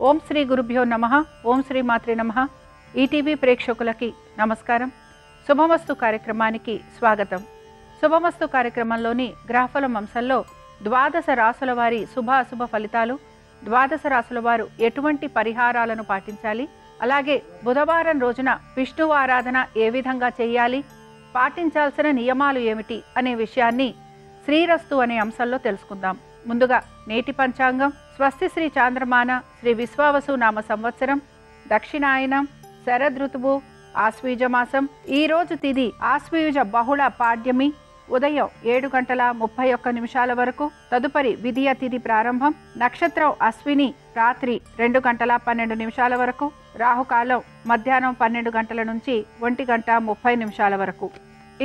ఓం శ్రీ గురుభ్యో నమః. ఓం శ్రీ మాత్రే నమః. ఈటీవీ ప్రేక్షకులకి నమస్కారం. శుభమస్తు కార్యక్రమానికి స్వాగతం. శుభమస్తు కార్యక్రమంలోని గ్రహఫలం అంశంలో ద్వాదశ రాసుల వారి శుభ అశుభ ఫలితాలు, ద్వాదశ రాసుల వారు ఎటువంటి పరిహారాలను పాటించాలి, అలాగే బుధవారం రోజున విష్ణువు ఆరాధన ఏ విధంగా చేయాలి, పాటించాల్సిన నియమాలు ఏమిటి అనే విషయాన్ని శ్రీరస్తు అనే అంశంలో తెలుసుకుందాం. ముందుగా నేటి పంచాంగం. స్వస్తి శ్రీ చాంద్రమాన శ్రీ విశ్వావసు నామ సంవత్సరం, దక్షిణాయనం, శరదృతువు, ఆశ్వీజ మాసం. ఈ రోజు తిథి ఆశ్వీజ బహుళ పాడ్యమి, ఉదయం 7:31 వరకు. తదుపరి విధియ తిథి ప్రారంభం. నక్షత్రం అశ్విని, రాత్రి 2:12 వరకు. రాహుకాలం మధ్యాహ్నం 12 గంటల నుంచి 1:30 వరకు.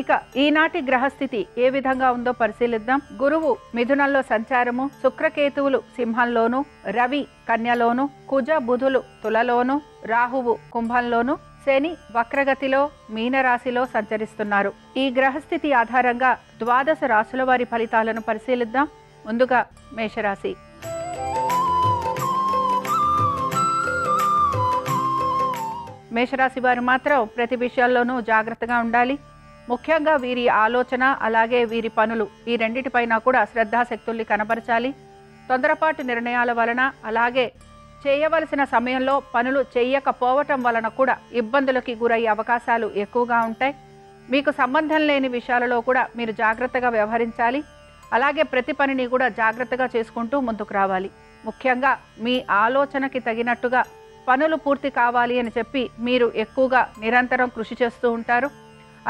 ఇక ఈనాటి గ్రహస్థితి ఏ విధంగా ఉందో పరిశీలిద్దాం. గురువు మిథునంలో సంచారము, శుక్రకేతువులు సింహంలోను, రవి కన్యలోను, కుజ బుధులు తులలోను, రాహువు కుంభంలోను, శని వక్రగతిలో మీనరాశిలో సంచరిస్తున్నారు. ఈ గ్రహస్థితి ఆధారంగా ద్వాదశ రాశుల వారి ఫలితాలను పరిశీలిద్దాం. ముందుగా మేషరాశి. మేషరాశి వారు మాత్రం ప్రతి విషయాల్లోనూ జాగ్రత్తగా ఉండాలి. ముఖ్యంగా వీరి ఆలోచన అలాగే వీరి పనులు ఈ రెండిటిపైన కూడా శ్రద్ధాశక్తుల్ని కనబరచాలి. తొందరపాటు నిర్ణయాల వలన అలాగే చేయవలసిన సమయంలో పనులు చేయకపోవటం వలన కూడా ఇబ్బందులకి గురయ్యే అవకాశాలు ఎక్కువగా ఉంటాయి. మీకు సంబంధం లేని విషయాలలో కూడా మీరు జాగ్రత్తగా వ్యవహరించాలి. అలాగే ప్రతి పనిని కూడా జాగ్రత్తగా చేసుకుంటూ ముందుకు రావాలి. ముఖ్యంగా మీ ఆలోచనకి తగినట్టుగా పనులు పూర్తి కావాలి అని చెప్పి మీరు ఎక్కువగా నిరంతరం కృషి చేస్తూ ఉంటారు.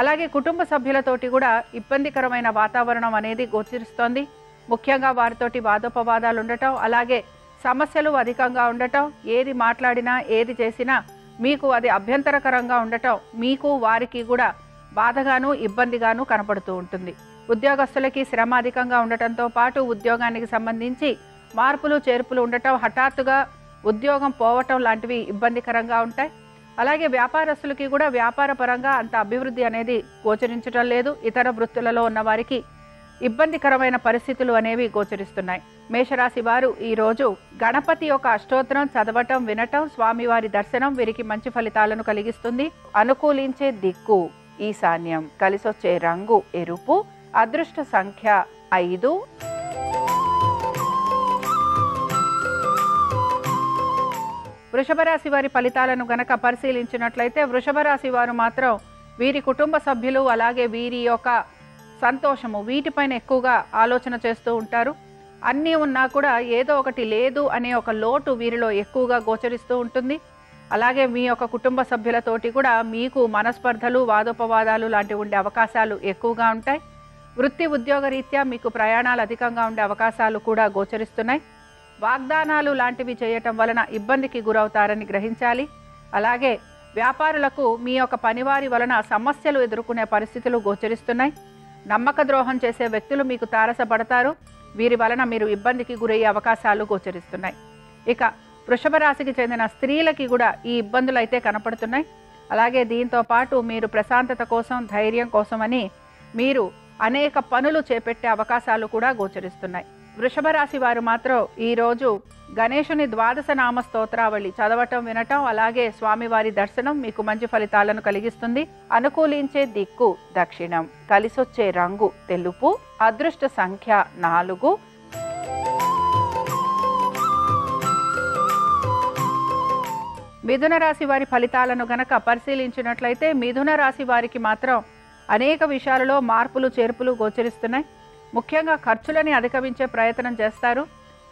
అలాగే కుటుంబ సభ్యులతోటి కూడా ఇబ్బందికరమైన వాతావరణం అనేది గోచరిస్తోంది. ముఖ్యంగా వారితోటి వాదోపవాదాలు ఉండటం, అలాగే సమస్యలు అధికంగా ఉండటం, ఏది మాట్లాడినా ఏది చేసినా మీకు అది అభ్యంతరకరంగా ఉండటం మీకు వారికి కూడా బాధగాను ఇబ్బందిగాను కనపడుతూ ఉంటుంది. ఉద్యోగస్తులకి శ్రమ అధికంగా ఉండటంతో పాటు ఉద్యోగానికి సంబంధించి మార్పులు చేర్పులు ఉండటం, హఠాత్తుగా ఉద్యోగం పోవటం లాంటివి ఇబ్బందికరంగా ఉంటాయి. అలాగే వ్యాపారస్తులకి కూడా వ్యాపార పరంగా అంత అభివృద్ధి అనేది గోచరించడం లేదు. ఇతర వృత్తులలో ఉన్న వారికి ఇబ్బందికరమైన పరిస్థితులు అనేవి గోచరిస్తున్నాయి. మేషరాశి వారు ఈరోజు గణపతి యొక్క అష్టోత్తరం చదవటం, వినటం, స్వామివారి దర్శనం వీరికి మంచి ఫలితాలను కలిగిస్తుంది. అనుకూలించే దిక్కు ఈశాన్యం, కలిసొచ్చే రంగు ఎరుపు, అదృష్ట సంఖ్య 5. వృషభ రాశి వారి ఫలితాలను గనక పరిశీలించినట్లయితే వృషభ రాశి వారు మాత్రం వీరి కుటుంబ సభ్యులు అలాగే వీరి యొక్క సంతోషము వీటిపైన ఎక్కువగా ఆలోచన చేస్తూ ఉంటారు. అన్నీ ఉన్నా కూడా ఏదో ఒకటి లేదు అనే ఒక లోటు వీరిలో ఎక్కువగా గోచరిస్తూ ఉంటుంది. అలాగే మీ యొక్క కుటుంబ సభ్యులతోటి కూడా మీకు మనస్పర్ధలు, వాదోపవాదాలు లాంటివి ఉండే అవకాశాలు ఎక్కువగా ఉంటాయి. వృత్తి ఉద్యోగ రీత్యా మీకు ప్రయాణాలు అధికంగా ఉండే అవకాశాలు కూడా గోచరిస్తున్నాయి. వాగ్దానాలు లాంటివి చేయటం వలన ఇబ్బందికి గురవుతారని గ్రహించాలి. అలాగే వ్యాపారులకు మీ యొక్క పనివారి వలన సమస్యలు ఎదుర్కొనే పరిస్థితులు గోచరిస్తున్నాయి. నమ్మక ద్రోహం చేసే వ్యక్తులు మీకు తారసపడతారు. వీరి వలన మీరు ఇబ్బందికి గురయ్యే అవకాశాలు గోచరిస్తున్నాయి. ఇక వృషభ రాశికి చెందిన స్త్రీలకి కూడా ఈ ఇబ్బందులు అయితే కనపడుతున్నాయి. అలాగే దీంతో పాటు మీరు ప్రశాంతత కోసం, ధైర్యం కోసమని మీరు అనేక పనులు చేపట్టే అవకాశాలు కూడా గోచరిస్తున్నాయి. వృషభ రాశి వారు మాత్రం ఈరోజు గణేశుని ద్వాదశ నామ స్తోత్రావళి చదవటం, వినటం, అలాగే స్వామివారి దర్శనం మీకు మంచి ఫలితాలను కలిగిస్తుంది. అనుకూలించే దిక్కు దక్షిణం, కలిసొచ్చే రంగు తెలుపు, అదృష్ట సంఖ్య 4. మిథున రాశి వారి ఫలితాలను గనక పరిశీలించినట్లయితే మిథున రాశి వారికి మాత్రం అనేక విషయాలలో మార్పులు చేర్పులు గోచరిస్తున్నాయి. ముఖ్యంగా ఖర్చులని అధిగమించే ప్రయత్నం చేస్తారు.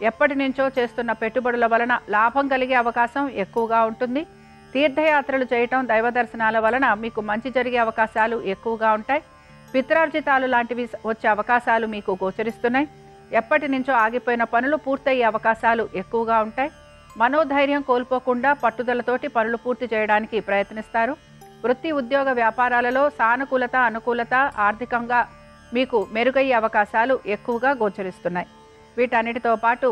ఎప్పటి నుంచో చేస్తున్న పెట్టుబడుల వలన లాభం కలిగే అవకాశం ఎక్కువగా ఉంటుంది. తీర్థయాత్రలు చేయటం, దైవ దర్శనాల వలన మీకు మంచి జరిగే అవకాశాలు ఎక్కువగా ఉంటాయి. పిత్రార్జితాలు లాంటివి వచ్చే అవకాశాలు మీకు గోచరిస్తున్నాయి. ఎప్పటి నుంచో ఆగిపోయిన పనులు పూర్తయ్యే అవకాశాలు ఎక్కువగా ఉంటాయి. మనోధైర్యం కోల్పోకుండా పట్టుదలతోటి పనులు పూర్తి చేయడానికి ప్రయత్నిస్తారు. వృత్తి ఉద్యోగ వ్యాపారాలలో సానుకూలత, అనుకూలత, ఆర్థికంగా మీకు మెరుగయ్యే అవకాశాలు ఎక్కువగా గోచరిస్తున్నాయి. వీటన్నిటితో పాటు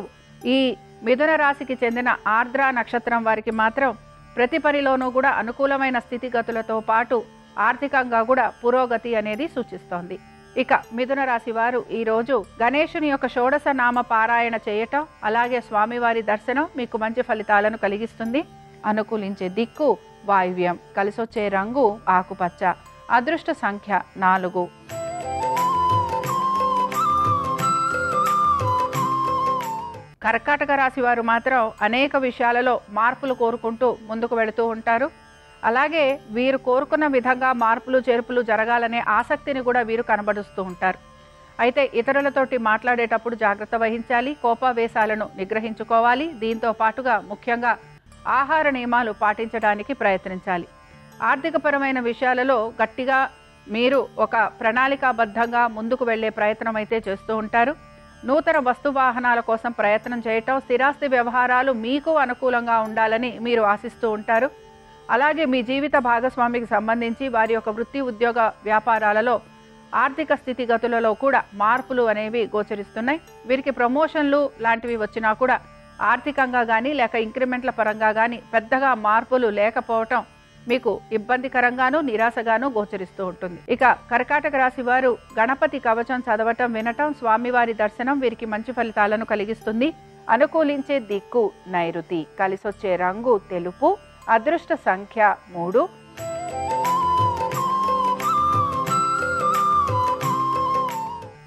ఈ మిథున రాశికి చెందిన ఆర్ద్ర నక్షత్రం వారికి మాత్రం ప్రతి పనిలోనూ కూడా అనుకూలమైన స్థితిగతులతో పాటు ఆర్థికంగా కూడా పురోగతి అనేది సూచిస్తోంది. ఇక మిథున రాశి వారు ఈరోజు గణేశుని యొక్క షోడశ నామ పారాయణ చేయటం, అలాగే స్వామివారి దర్శనం మీకు మంచి ఫలితాలను కలిగిస్తుంది. అనుకూలించే దిక్కు వాయువ్యం, కలిసొచ్చే రంగు ఆకుపచ్చ, అదృష్ట సంఖ్య 4. కర్కాటక రాశి వారు మాత్రం అనేక విషయాలలో మార్పులు కోరుకుంటూ ముందుకు వెళుతూ ఉంటారు. అలాగే వీరు కోరుకున్న విధంగా మార్పులు చేర్పులు జరగాలనే ఆసక్తిని కూడా వీరు కనబరుస్తూ ఉంటారు. అయితే ఇతరులతోటి మాట్లాడేటప్పుడు జాగ్రత్త వహించాలి, కోపావేశాలను నిగ్రహించుకోవాలి. దీంతో పాటుగా ముఖ్యంగా ఆహార నియమాలు పాటించడానికి ప్రయత్నించాలి. ఆర్థికపరమైన విషయాలలో గట్టిగా మీరు ఒక ప్రణాళికాబద్ధంగా ముందుకు వెళ్ళే ప్రయత్నం అయితే చేస్తూ ఉంటారు. నూతన వస్తువాహనాల కోసం ప్రయత్నం చేయటం, స్థిరాస్తి వ్యవహారాలు మీకు అనుకూలంగా ఉండాలని మీరు ఆశిస్తూ ఉంటారు. అలాగే మీ జీవిత భాగస్వామికి సంబంధించి వారి యొక్క వృత్తి ఉద్యోగ వ్యాపారాలలో ఆర్థిక స్థితిగతులలో కూడా మార్పులు అనేవి గోచరిస్తున్నాయి. వీరికి ప్రమోషన్లు లాంటివి వచ్చినా కూడా ఆర్థికంగా కానీ లేక ఇంక్రిమెంట్ల పరంగా కానీ పెద్దగా మార్పులు లేకపోవటం మీకు ఇబ్బందికరంగాను నిరాశగాను గోచరిస్తూ ఉంటుంది. ఇక కర్కాటక రాశి వారు గణపతి కవచం చదవటం, వినటం, స్వామివారి దర్శనం వీరికి మంచి ఫలితాలను కలిగిస్తుంది. అనుకూలించే దిక్కు నైరుతి, కలిసొచ్చే రంగు తెలుపు, అదృష్ట సంఖ్య 3.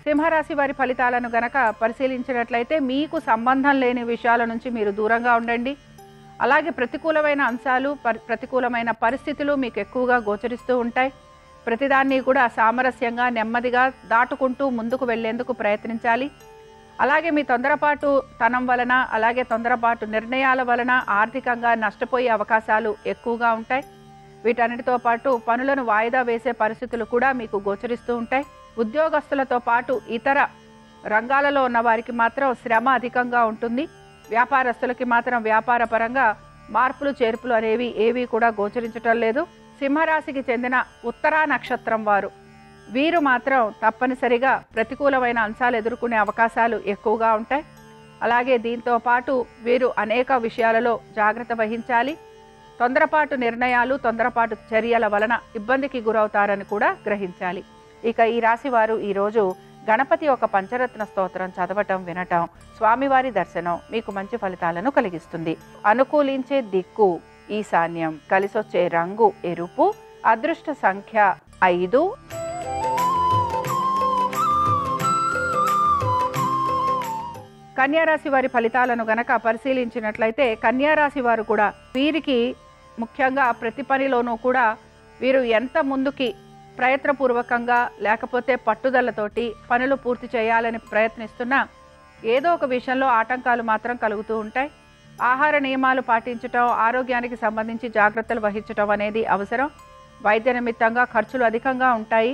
సింహరాశి వారి ఫలితాలను గనక పరిశీలించినట్లయితే మీకు సంబంధం లేని విషయాల నుంచి మీరు దూరంగా ఉండండి. అలాగే ప్రతికూలమైన అంశాలు, ప్రతికూలమైన పరిస్థితులు మీకు ఎక్కువగా గోచరిస్తూ ఉంటాయి. ప్రతిదాన్ని కూడా సామరస్యంగా నెమ్మదిగా దాటుకుంటూ ముందుకు వెళ్లేందుకు ప్రయత్నించాలి. అలాగే మీ తొందరపాటు తనం వలన, అలాగే తొందరపాటు నిర్ణయాల వలన ఆర్థికంగా నష్టపోయే అవకాశాలు ఎక్కువగా ఉంటాయి. వీటన్నిటితో పాటు పనులను వాయిదా వేసే పరిస్థితులు కూడా మీకు గోచరిస్తూ ఉంటాయి. ఉద్యోగస్తులతో పాటు ఇతర రంగాలలో ఉన్న వారికి మాత్రం శ్రమ అధికంగా ఉంటుంది. వ్యాపారస్తులకి మాత్రం వ్యాపార పరంగా మార్పులు చేర్పులు అనేవి ఏవి కూడా గోచరించటం లేదు. సింహరాశికి చెందిన ఉత్తరా నక్షత్రం వారు వీరు మాత్రం తప్పనిసరిగా ప్రతికూలమైన అంశాలు ఎదుర్కొనే అవకాశాలు ఎక్కువగా ఉంటాయి. అలాగే దీంతో పాటు వీరు అనేక విషయాలలో జాగ్రత్త వహించాలి. తొందరపాటు నిర్ణయాలు, తొందరపాటు చర్యల వలన ఇబ్బందికి గురవుతారని కూడా గ్రహించాలి. ఇక ఈ రాశి వారు ఈరోజు గణపతి ఒక పంచరత్న స్తోత్రం చదవటం, వినటం, స్వామివారి దర్శనం మీకు మంచి ఫలితాలను కలిగిస్తుంది. అనుకూలించే దిక్కు ఈశాన్యం, కలిసొచ్చే రంగు ఎరుపు, అదృష్ట సంఖ్య 5. కన్యారాశి వారి ఫలితాలను గనక పరిశీలించినట్లయితే కన్యారాశి వారు కూడా వీరికి ముఖ్యంగా ప్రతి పనిలోనూ కూడా వీరు ఎంత ముందుకి ప్రయత్నపూర్వకంగా లేకపోతే పట్టుదలతోటి పనులు పూర్తి చేయాలని ప్రయత్నిస్తున్నా ఏదో ఒక విషయంలో ఆటంకాలు మాత్రం కలుగుతూ ఉంటాయి. ఆహార నియమాలు పాటించటం, ఆరోగ్యానికి సంబంధించి జాగ్రత్తలు వహించటం అనేది అవసరం. వైద్య నిమిత్తంగా ఖర్చులు అధికంగా ఉంటాయి.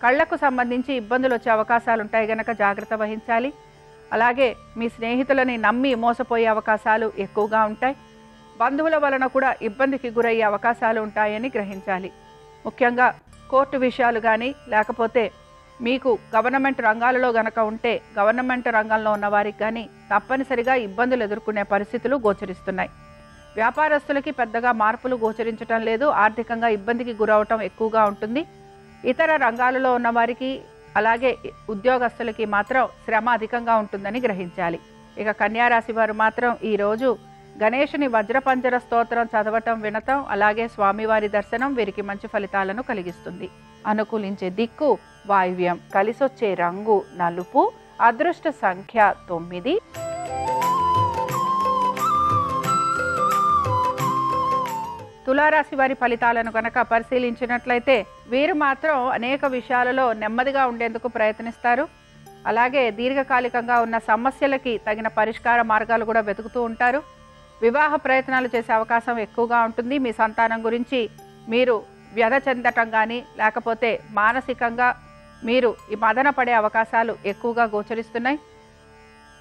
కళ్లకు సంబంధించి ఇబ్బందులు వచ్చే అవకాశాలు ఉంటాయి గనక జాగ్రత్త వహించాలి. అలాగే మీ స్నేహితులని నమ్మి మోసపోయే అవకాశాలు ఎక్కువగా ఉంటాయి. బంధువుల వలన కూడా ఇబ్బందికి గురయ్యే అవకాశాలు ఉంటాయని గ్రహించాలి. ముఖ్యంగా కోర్టు విషయాలు కానీ లేకపోతే మీకు గవర్నమెంట్ రంగాలలో గనక ఉంటే గవర్నమెంట్ రంగంలో ఉన్న వారికి కానీ తప్పనిసరిగా ఇబ్బందులు ఎదుర్కొనే పరిస్థితులు గోచరిస్తున్నాయి. వ్యాపారస్తులకి పెద్దగా మార్పులు గోచరించటం లేదు. ఆర్థికంగా ఇబ్బందికి గురవటం ఎక్కువగా ఉంటుంది. ఇతర రంగాలలో ఉన్న వారికి అలాగే ఉద్యోగస్తులకి మాత్రం శ్రమ అధికంగా ఉంటుందని గ్రహించాలి. ఇక కన్యారాశి వారు మాత్రం ఈరోజు గణేశుని వజ్రపంజర స్తోత్రం చదవటం, వినటం, అలాగే స్వామివారి దర్శనం వీరికి మంచి ఫలితాలను కలిగిస్తుంది. అనుకూలించే దిక్కు వాయువ్యం, కలిసొచ్చే రంగు నలుపు, అదృష్ట సంఖ్య 9. తులారాశి వారి ఫలితాలను కనుక పరిశీలించినట్లయితే వీరు మాత్రం అనేక విషయాలలో నెమ్మదిగా ఉండేందుకు ప్రయత్నిస్తారు. అలాగే దీర్ఘకాలికంగా ఉన్న సమస్యలకి తగిన పరిష్కార మార్గాలు కూడా వెతుకుతూ ఉంటారు. వివాహ ప్రయత్నాలు చేసే అవకాశం ఎక్కువగా ఉంటుంది. మీ సంతానం గురించి మీరు వ్యధ చెందటం కానీ లేకపోతే మానసికంగా మీరు ఈ మదన పడే అవకాశాలు ఎక్కువగా గోచరిస్తున్నాయి.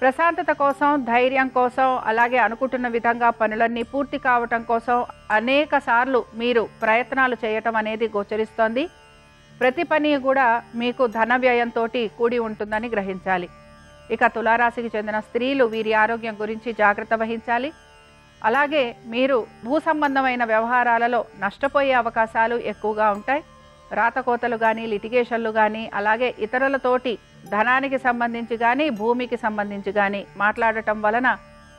ప్రశాంతత కోసం, ధైర్యం కోసం, అలాగే అనుకుంటున్న విధంగా పనులన్నీ పూర్తి కావటం కోసం అనేక సార్లు మీరు ప్రయత్నాలు చేయటం అనేది గోచరిస్తోంది. ప్రతి పని కూడా మీకు ధన వ్యయంతో కూడి ఉంటుందని గ్రహించాలి. ఇక తులారాశికి చెందిన స్త్రీలు వీరి ఆరోగ్యం గురించి జాగ్రత్త వహించాలి. అలాగే మీరు భూ సంబంధమైన వ్యవహారాలలో నష్టపోయే అవకాశాలు ఎక్కువగా ఉంటాయి. రాతకోతలు కానీ, లిటిగేషన్లు కానీ, అలాగే ఇతరులతోటి ధనానికి సంబంధించి కానీ, భూమికి సంబంధించి కానీ మాట్లాడటం వలన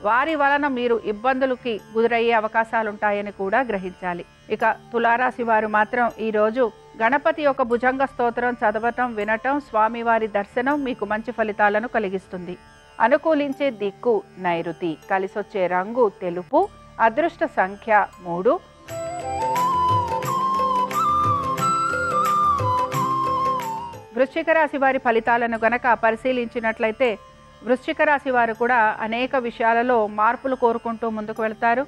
వారి వలన మీరు ఇబ్బందులకి గురయ్యే అవకాశాలుంటాయని కూడా గ్రహించాలి. ఇక తులారాశి వారు మాత్రం ఈరోజు గణపతి యొక్క భుజంగ స్తోత్రం చదవటం, వినటం, స్వామివారి దర్శనం మీకు మంచి ఫలితాలను కలిగిస్తుంది. అనుకూలించే దిక్కు నైరుతి, కలిసొచ్చే రంగు తెలుపు, అదృష్ట సంఖ్య 3. వృశ్చిక రాశి వారి ఫలితాలను గనక పరిశీలించినట్లయితే వృశ్చిక రాశి వారు కూడా అనేక విషయాలలో మార్పులు కోరుకుంటూ ముందుకు వెళ్తారు.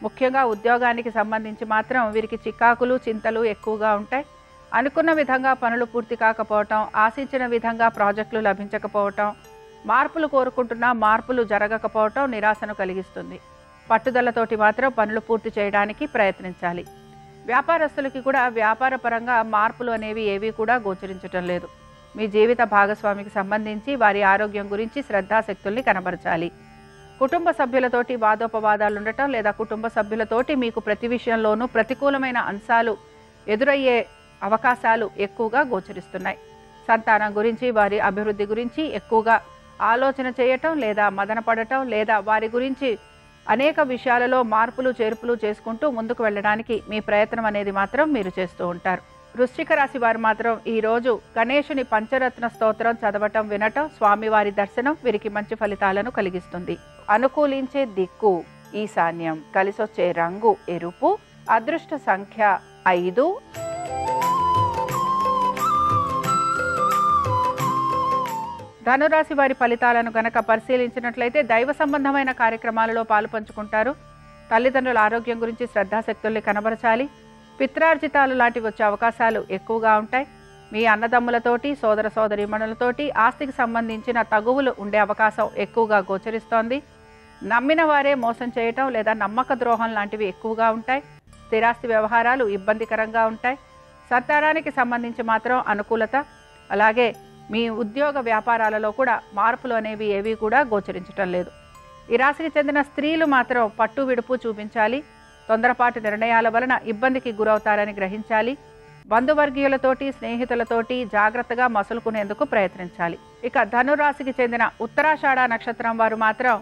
ముఖ్యంగా ఉద్యోగానికి సంబంధించి మాత్రం వీరికి చికాకులు, చింతలు ఎక్కువగా ఉంటాయి. అనుకున్న విధంగా పనులు పూర్తి కాకపోవటం, ఆశించిన విధంగా ప్రాజెక్టులు లభించకపోవటం, మార్పులు కోరుకుంటున్నా మార్పులు జరగకపోవటం నిరాశను కలిగిస్తుంది. పట్టుదలతోటి మాత్రం పనులు పూర్తి చేయడానికి ప్రయత్నించాలి. వ్యాపారస్తులకి కూడా వ్యాపార పరంగా మార్పులు అనేవి ఏవి కూడా గోచరించటం లేదు. మీ జీవిత భాగస్వామికి సంబంధించి వారి ఆరోగ్యం గురించి శ్రద్ధాశక్తుల్ని కనబరచాలి. కుటుంబ సభ్యులతోటి వాదోపవాదాలు ఉండటం లేదా కుటుంబ సభ్యులతోటి మీకు ప్రతి విషయంలోనూ ప్రతికూలమైన అంశాలు ఎదురయ్యే అవకాశాలు ఎక్కువగా గోచరిస్తున్నాయి. సంతానం గురించి, వారి అభివృద్ధి గురించి ఎక్కువగా ఆలోచన చేయటం లేదా మదన పడటం లేదా వారి గురించి అనేక విషయాలలో మార్పులు చేర్పులు చేసుకుంటూ ముందుకు వెళ్ళడానికి మీ ప్రయత్నం అనేది మాత్రం మీరు చేస్తూ ఉంటారు. వృశ్చిక రాశి వారు మాత్రం ఈరోజు గణేశుని పంచరత్న స్తోత్రం చదవటం, వినటం, స్వామివారి దర్శనం వీరికి మంచి ఫలితాలను కలిగిస్తుంది. అనుకూలించే దిక్కు ఈశాన్యం, కలిసొచ్చే రంగు ఎరుపు, అదృష్ట సంఖ్య 5. ధనురాశి వారి ఫలితాలను గనక పరిశీలించినట్లయితే దైవ సంబంధమైన కార్యక్రమాలలో పాలుపంచుకుంటారు. తల్లిదండ్రుల ఆరోగ్యం గురించి శ్రద్ధాశక్తుల్ని కనబరచాలి. పిత్రార్జితాలు లాంటివి వచ్చే అవకాశాలు ఎక్కువగా ఉంటాయి. మీ అన్నదమ్ములతోటి, సోదర సోదరీమణులతోటి ఆస్తికి సంబంధించిన తగువులు ఉండే అవకాశం ఎక్కువగా గోచరిస్తోంది. నమ్మిన వారే మోసం చేయటం లేదా నమ్మక ద్రోహం లాంటివి ఎక్కువగా ఉంటాయి. స్థిరాస్తి వ్యవహారాలు ఇబ్బందికరంగా ఉంటాయి. సంతానానికి సంబంధించి మాత్రం అనుకూలత, అలాగే మీ ఉద్యోగ వ్యాపారాలలో కూడా మార్పులు అనేవి ఏవి కూడా గోచరించటం లేదు. ఈ రాశికి చెందిన స్త్రీలు మాత్రం పట్టు విడుపు చూపించాలి. తొందరపాటు నిర్ణయాల వలన ఇబ్బందికి గురవుతారని గ్రహించాలి. బంధువర్గీయులతోటి, స్నేహితులతోటి జాగ్రత్తగా మసులుకునేందుకు ప్రయత్నించాలి. ఇక ధనురాశికి చెందిన ఉత్తరాషాఢ నక్షత్రం వారు మాత్రం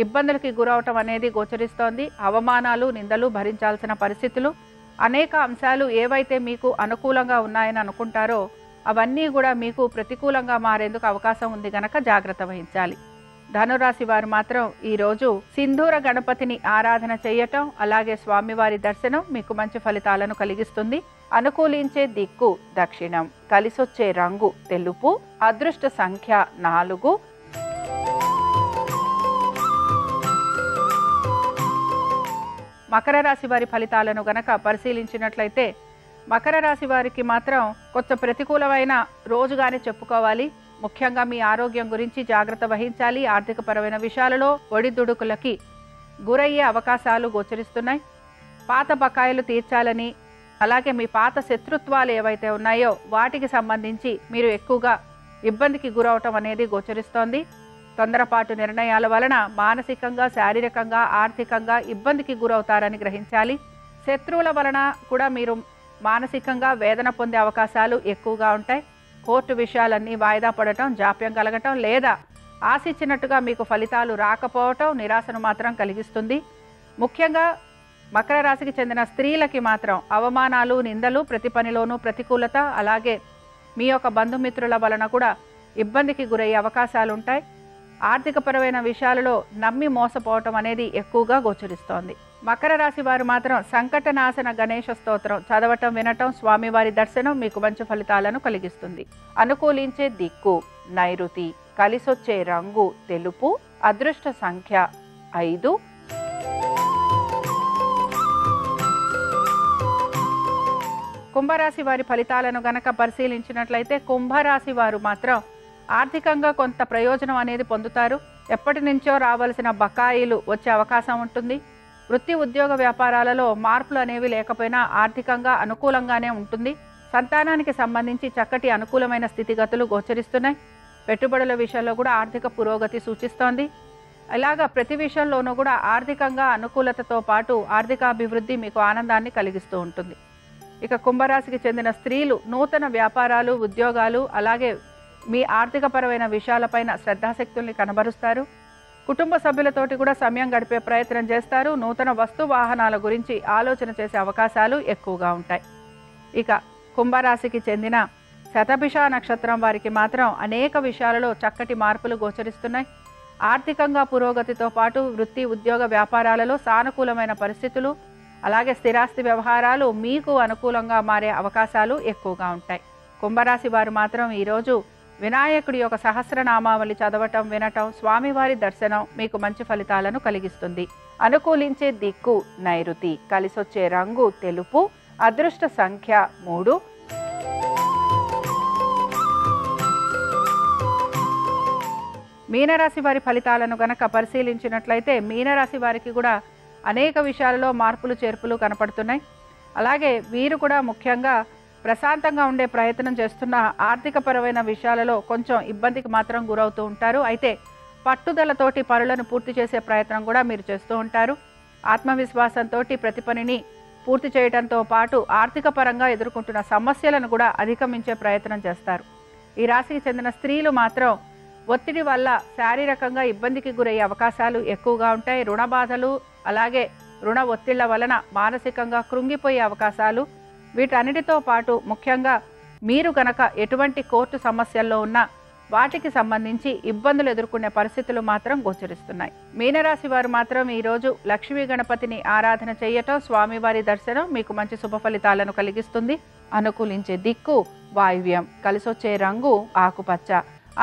ఇబ్బందులకి గురవటం అనేది గోచరిస్తోంది. అవమానాలు, నిందలు భరించాల్సిన పరిస్థితులు, అనేక అంశాలు ఏవైతే మీకు అనుకూలంగా ఉన్నాయని అనుకుంటారో అవన్నీ కూడా మీకు ప్రతికూలంగా మారేందుకు అవకాశం ఉంది గనక జాగ్రత్త వహించాలి. ధనురాశి వారు మాత్రం ఈరోజు సింధూర గణపతిని ఆరాధన చేయటం, అలాగే స్వామివారి దర్శనం మీకు మంచి ఫలితాలను కలిగిస్తుంది. అనుకూలించే దిక్కు దక్షిణం, కలిసొచ్చే రంగు తెలుపు, అదృష్ట సంఖ్య 4. మకర రాశి వారి ఫలితాలను గనక పరిశీలించినట్లయితే మకర రాశి వారికి మాత్రం కొంచెం ప్రతికూలమైన రోజుగానే చెప్పుకోవాలి. ముఖ్యంగా మీ ఆరోగ్యం గురించి జాగ్రత్త వహించాలి. ఆర్థికపరమైన విషయాలలో ఒడిదుడుకులకి గురయ్యే అవకాశాలు గోచరిస్తున్నాయి. పాత బకాయిలు తీర్చాలని, అలాగే మీ పాత శత్రుత్వాలు ఏవైతే ఉన్నాయో వాటికి సంబంధించి మీరు ఎక్కువగా ఇబ్బందికి గురవటం అనేది గోచరిస్తోంది. తొందరపాటు నిర్ణయాల వలన మానసికంగా, శారీరకంగా, ఆర్థికంగా ఇబ్బందికి గురవుతారని గ్రహించాలి. శత్రువుల వలన కూడా మీరు మానసికంగా వేదన పొందే అవకాశాలు ఎక్కువగా ఉంటాయి. కోర్టు విషయాలన్నీ వాయిదా పడటం, జాప్యం కలగటం లేదా ఆశించినట్టుగా మీకు ఫలితాలు రాకపోవటం నిరాశను మాత్రం కలిగిస్తుంది. ముఖ్యంగా మకర రాశికి చెందిన స్త్రీలకి మాత్రం అవమానాలు, నిందలు, ప్రతి పనిలోనూ ప్రతికూలత, అలాగే మీ యొక్క బంధుమిత్రుల వలన కూడా ఇబ్బందికి గురయ్యే అవకాశాలు ఉంటాయి. ఆర్థికపరమైన విషయాలలో నమ్మి మోసపోవటం అనేది ఎక్కువగా గోచరిస్తోంది. మకర రాశి వారు మాత్రం సంకటనాశన గణేశ స్తోత్రం చదవటం, వినటం, స్వామివారి దర్శనం మీకు మంచి ఫలితాలను కలిగిస్తుంది. అనుకూలించే దిక్కు నైరుతి, కలిసొచ్చే రంగు తెలుపు, అదృష్ట సంఖ్య 5. కుంభరాశి వారి ఫలితాలను గనక పరిశీలించినట్లయితే కుంభరాశి వారు మాత్రం ఆర్థికంగా కొంత ప్రయోజనం అనేది పొందుతారు. ఎప్పటి నుంచో రావాల్సిన బకాయిలు వచ్చే అవకాశం ఉంటుంది. వృత్తి, ఉద్యోగ వ్యాపారాలలో మార్పులు అనేవి లేకపోయినా ఆర్థికంగా అనుకూలంగానే ఉంటుంది. సంతానానికి సంబంధించి చక్కటి అనుకూలమైన స్థితిగతులు గోచరిస్తున్నాయి. పెట్టుబడుల విషయంలో కూడా ఆర్థిక పురోగతి సూచిస్తోంది. ఇలాగా ప్రతి విషయంలోనూ కూడా ఆర్థికంగా అనుకూలతతో పాటు ఆర్థిక అభివృద్ధి మీకు ఆనందాన్ని కలిగిస్తూ ఉంటుంది. ఇక కుంభరాశికి చెందిన స్త్రీలు నూతన వ్యాపారాలు, ఉద్యోగాలు, అలాగే మీ ఆర్థికపరమైన విషయాలపైన శ్రద్ధాశక్తుల్ని కనబరుస్తారు. కుటుంబ సభ్యులతోటి కూడా సమయం గడిపే ప్రయత్నం చేస్తారు. నూతన వస్తు వాహనాల గురించి ఆలోచన చేసే అవకాశాలు ఎక్కువగా ఉంటాయి. ఇక కుంభరాశికి చెందిన శతభిష నక్షత్రం వారికి మాత్రం అనేక విషయాలలో చక్కటి మార్పులు గోచరిస్తున్నాయి. ఆర్థికంగా పురోగతితో పాటు వృత్తి, ఉద్యోగ, వ్యాపారాలలో సానుకూలమైన పరిస్థితులు, అలాగే స్థిరాస్తి వ్యవహారాలు మీకు అనుకూలంగా మారే అవకాశాలు ఎక్కువగా ఉంటాయి. కుంభరాశి వారు మాత్రం ఈరోజు వినాయకుడి యొక్క సహస్రనామావళి చదవటం, వినటం, స్వామివారి దర్శనం మీకు మంచి ఫలితాలను కలిగిస్తుంది. అనుకూలించే దిక్కు నైరుతి, కలిసొచ్చే రంగు తెలుపు, అదృష్ట సంఖ్య 3. మీనరాశి వారి ఫలితాలను గనక పరిశీలించినట్లయితే మీనరాశి వారికి కూడా అనేక విషయాలలో మార్పులు చేర్పులు కనపడుతున్నాయి. అలాగే వీరు కూడా ముఖ్యంగా ప్రశాంతంగా ఉండే ప్రయత్నం చేస్తున్న ఆర్థికపరమైన విషయాలలో కొంచెం ఇబ్బందికి మాత్రం గురవుతూ ఉంటారు. అయితే పట్టుదలతోటి పనులను పూర్తి చేసే ప్రయత్నం కూడా మీరు చేస్తూ ఉంటారు. ఆత్మవిశ్వాసంతో ప్రతి పనిని పూర్తి చేయడంతో పాటు ఆర్థిక పరంగా ఎదుర్కొంటున్న సమస్యలను కూడా అధిగమించే ప్రయత్నం చేస్తారు. ఈ రాశికి చెందిన స్త్రీలు మాత్రం ఒత్తిడి వల్ల శారీరకంగా ఇబ్బందికి గురయ్యే అవకాశాలు ఎక్కువగా ఉంటాయి. రుణ బాధలు, అలాగే రుణ ఒత్తిళ్ల వలన మానసికంగా కృంగిపోయే అవకాశాలు, వీటన్నిటితో పాటు ముఖ్యంగా మీరు గనక ఎటువంటి కోర్టు సమస్యల్లో ఉన్నా వాటికి సంబంధించి ఇబ్బందులు ఎదుర్కొనే పరిస్థితులు మాత్రం గోచరిస్తున్నాయి. మీనరాశి వారు మాత్రం ఈరోజు లక్ష్మీ గణపతిని ఆరాధన చేయటం, స్వామివారి దర్శనం మీకు మంచి శుభ ఫలితాలను కలిగిస్తుంది. అనుకూలించే దిక్కు వాయువ్యం, కలిసొచ్చే రంగు ఆకుపచ్చ,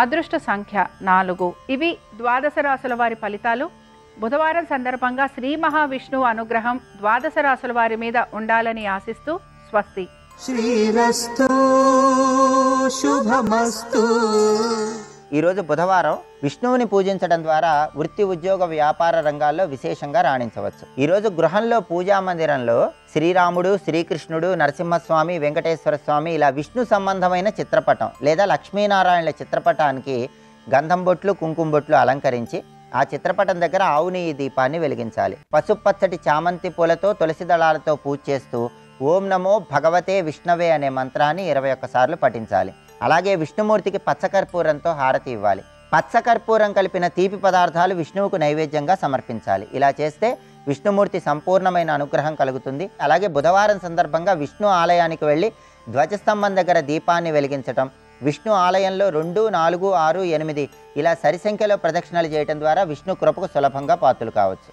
అదృష్ట సంఖ్య 4. ఇవి ద్వాదశ రాశుల వారి ఫలితాలు. బుధవారం సందర్భంగా శ్రీ మహావిష్ణువు అనుగ్రహం ద్వాదశ రాశుల వారి మీద ఉండాలని ఆశిస్తూ స్వస్తి. శ్రీరస్తు శుభమస్తు. ఈరోజు బుధవారం విష్ణువుని పూజించడం ద్వారా వృత్తి, ఉద్యోగ, వ్యాపార రంగాల్లో విశేషంగా రాణించవచ్చు. ఈరోజు గృహంలో పూజా మందిరంలో శ్రీరాముడు, శ్రీకృష్ణుడు, నరసింహస్వామి, వెంకటేశ్వర స్వామి ఇలా విష్ణు సంబంధమైన చిత్రపటం లేదా లక్ష్మీనారాయణల చిత్రపటానికి గంధం బొట్లు, కుంకుమ బొట్లు అలంకరించి ఆ చిత్రపటం దగ్గర ఆవు నెయ్యి దీపాన్ని వెలిగించాలి. పసుపచ్చటి చామంతి పూలతో, తులసి దళాలతో పూజ చేస్తూ ఓం నమో భగవతే విష్ణవే అనే మంత్రాన్ని 21 సార్లు పఠించాలి. అలాగే విష్ణుమూర్తికి పచ్చకర్పూరంతో హారతి ఇవ్వాలి. పచ్చకర్పూరం కలిపిన తీపి పదార్థాలు విష్ణువుకు నైవేద్యంగా సమర్పించాలి. ఇలా చేస్తే విష్ణుమూర్తి సంపూర్ణమైన అనుగ్రహం కలుగుతుంది. అలాగే బుధవారం సందర్భంగా విష్ణు ఆలయానికి వెళ్ళి ధ్వజస్తంభం దగ్గర దీపాన్ని వెలిగించటం, విష్ణు ఆలయంలో 2, 4, 6, 8 ఇలా సరి సంఖ్యలో ప్రదక్షిణలు చేయడం ద్వారా విష్ణు కృపకు సులభంగా పాత్రలు కావచ్చు.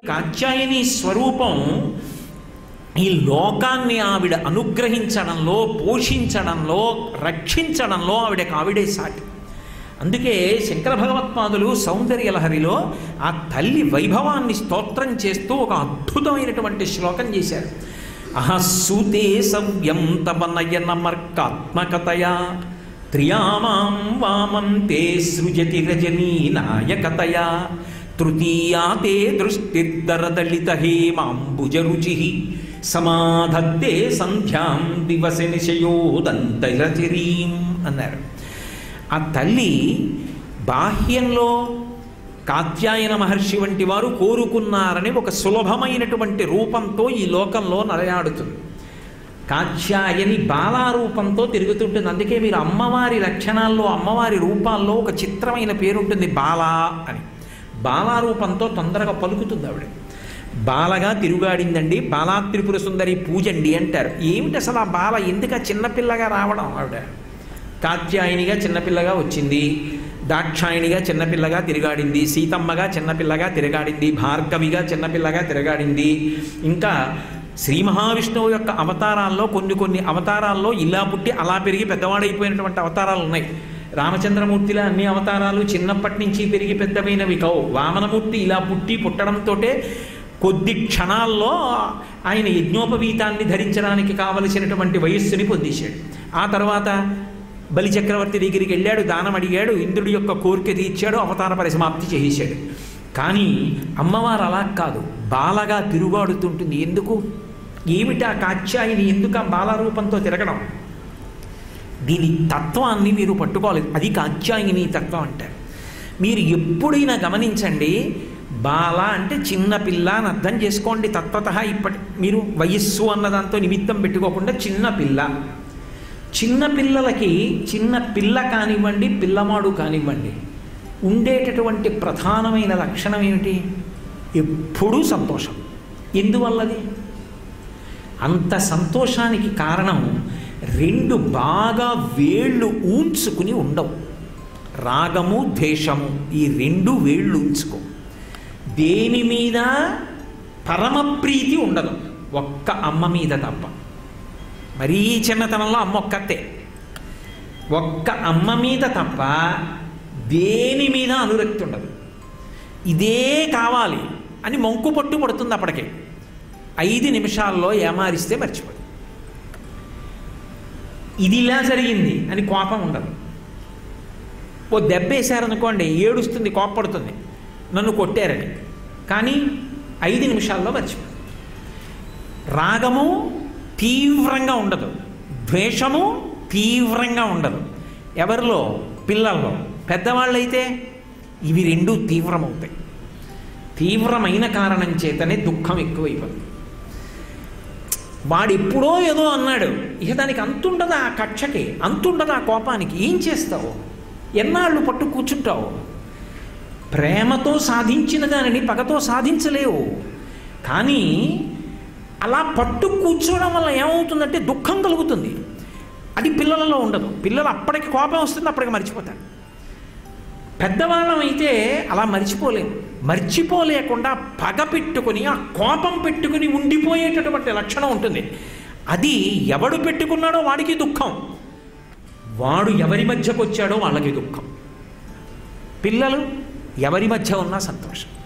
కాత్యాయని స్వరూపం ఈ లోకాన్ని ఆవిడ అనుగ్రహించడంలో, పోషించడంలో, రక్షించడంలో ఆవిడే సాటి. అందుకే శంకర భగవత్పాదులు సౌందర్యలహరిలో ఆ తల్లి వైభవాన్ని స్తోత్రం చేస్తూ ఒక అద్భుతమైనటువంటి శ్లోకం చేశారు. అహస్సూతే సవ్యం తవ నయనమర్కాత్మకతయా త్రియామాం వామంతే సృజతి రజనీ నాయకతయా తృతీయాతే దృష్టిర్దరదళిత హేమాంబుజరుచి సమాధత్తే సంధ్యాం దివస నిశయోదంతరచిరీం అన్నారు. ఆ తల్లి బాహ్యంలో కాత్యాయన మహర్షి వంటి వారు కోరుకున్నారని ఒక సులభమైనటువంటి రూపంతో ఈ లోకంలో నడయాడుతుంది. కాత్యాయని బాలారూపంతో తిరుగుతుంటుంది. అందుకే మీరు అమ్మవారి లక్షణాల్లో, అమ్మవారి రూపాల్లో ఒక చిత్రమైన పేరుంటుంది బాలా అని. బాలారూపంతో తొందరగా పలుకుతుంది ఆవిడ. బాలగా తిరుగాడిందండి, బాలా త్రిపుర సుందరి పూజండి అంటారు. ఏమిటి అసలు ఆ బాల ఎందుకు చిన్నపిల్లగా రావడం? ఆవిడ కాత్యాయనిగా చిన్నపిల్లగా వచ్చింది, దాక్షాయణిగా చిన్నపిల్లగా తిరగాడింది, సీతమ్మగా చిన్నపిల్లగా తిరగాడింది, భార్గవిగా చిన్నపిల్లగా తిరగాడింది. ఇంకా శ్రీ మహావిష్ణువు యొక్క అవతారాల్లో కొన్ని అవతారాల్లో ఇలా పుట్టి అలా పెరిగి పెద్దవాడైపోయినటువంటి అవతారాలు ఉన్నాయి. రామచంద్రమూర్తిలో అన్ని అవతారాలు చిన్నప్పటి నుంచి పెరిగి పెద్దమైనవి కావు. వామనమూర్తి ఇలా పుట్టడంతో కొద్ది క్షణాల్లో ఆయన యజ్ఞోపవీతాన్ని ధరించడానికి కావలసినటువంటి వయస్సుని పొందేశాడు. ఆ తర్వాత బలిచక్రవర్తి దగ్గరికి వెళ్ళాడు, దానం అడిగాడు, ఇంద్రుడి యొక్క కోరిక తీర్చాడు, అవతార పరిసమాప్తి చేసేశాడు. కానీ అమ్మవారు అలా కాదు, బాలగా తిరుగాడుతుంటుంది. ఎందుకు? ఏమిటా కాత్యాయని, ఎందుకు ఆ బాలరూపంతో తిరగడం? దీని తత్వాన్ని మీరు పట్టుకోవాలి. అది కాత్యాయని తత్వం అంటారు. మీరు ఎప్పుడైనా గమనించండి, బాల అంటే చిన్నపిల్ల అని అర్థం చేసుకోండి. తత్వతః ఇప్పటి మీరు వయస్సు అన్నదాంతో నిమిత్తం పెట్టుకోకుండా చిన్నపిల్ల. చిన్నపిల్లలకి చిన్న పిల్ల కానివ్వండి, పిల్లమాడు కానివ్వండి, ఉండేటటువంటి ప్రధానమైన లక్షణం ఏమిటి? ఎప్పుడూ సంతోషం. ఎందువల్లది? అంత సంతోషానికి కారణం రెండు బాగా వేళ్ళు ఊంచుకుని ఉండవు. రాగము ద్వేషము ఈ రెండు వేళ్ళు ఉంచుకో. దేని మీద పరమప్రీతి ఉండదు, ఒక్క అమ్మ మీద తప్ప. మరీ చిన్నతనంలో అమ్మ ఒక్కతే, ఒక్క అమ్మ మీద తప్ప దేని మీద అనురక్తి ఉండదు. ఇదే కావాలి అని మంకు పట్టు పడుతుంది. అప్పటికే 5 నిమిషాల్లో ఏమారిస్తే మర్చిపోదు. ఇది ఇలా జరిగింది అని కోపం ఉండదు. ఓ దెబ్బేశారనుకోండి, ఏడుస్తుంది, కోపపడుతుంది, నన్ను కొట్టారని. కానీ 5 నిమిషాల్లో మర్చిపోదు. రాగము తీవ్రంగా ఉండదు, ద్వేషము తీవ్రంగా ఉండదు. ఎవరిలో? పిల్లల్లో. పెద్దవాళ్ళైతే ఇవి రెండూ తీవ్రమవుతాయి. తీవ్రమైన కారణం చేతనే దుఃఖం ఎక్కువైపోతుంది. వాడెప్పుడో ఏదో అన్నాడు, ఇక దానికి అంతుండదు, ఆ కక్షకి అంతుండదు, ఆ కోపానికి. ఏం చేస్తావు? ఎన్నాళ్ళు పట్టు కూర్చుంటావు? ప్రేమతో సాధించిన దానిని పగతో సాధించలేవు. కానీ అలా పట్టు కూర్చోవడం వల్ల ఏమవుతుందంటే దుఃఖం కలుగుతుంది. అది పిల్లలలో ఉండదు. పిల్లలు అప్పటికి కోపం వస్తుంది, అప్పటికి మర్చిపోతారు. పెద్దవాళ్ళం అయితే అలా మర్చిపోలేము. మర్చిపోలేకుండా పగ పెట్టుకుని, ఆ కోపం పెట్టుకుని ఉండిపోయేటటువంటి లక్షణం ఉంటుంది. అది ఎవడు పెట్టుకున్నాడో వాడికి దుఃఖం, వాడు ఎవరి మధ్యకు వచ్చాడో వాళ్ళకి దుఃఖం. పిల్లలు ఎవరి మధ్య ఉన్నా సంతోషం.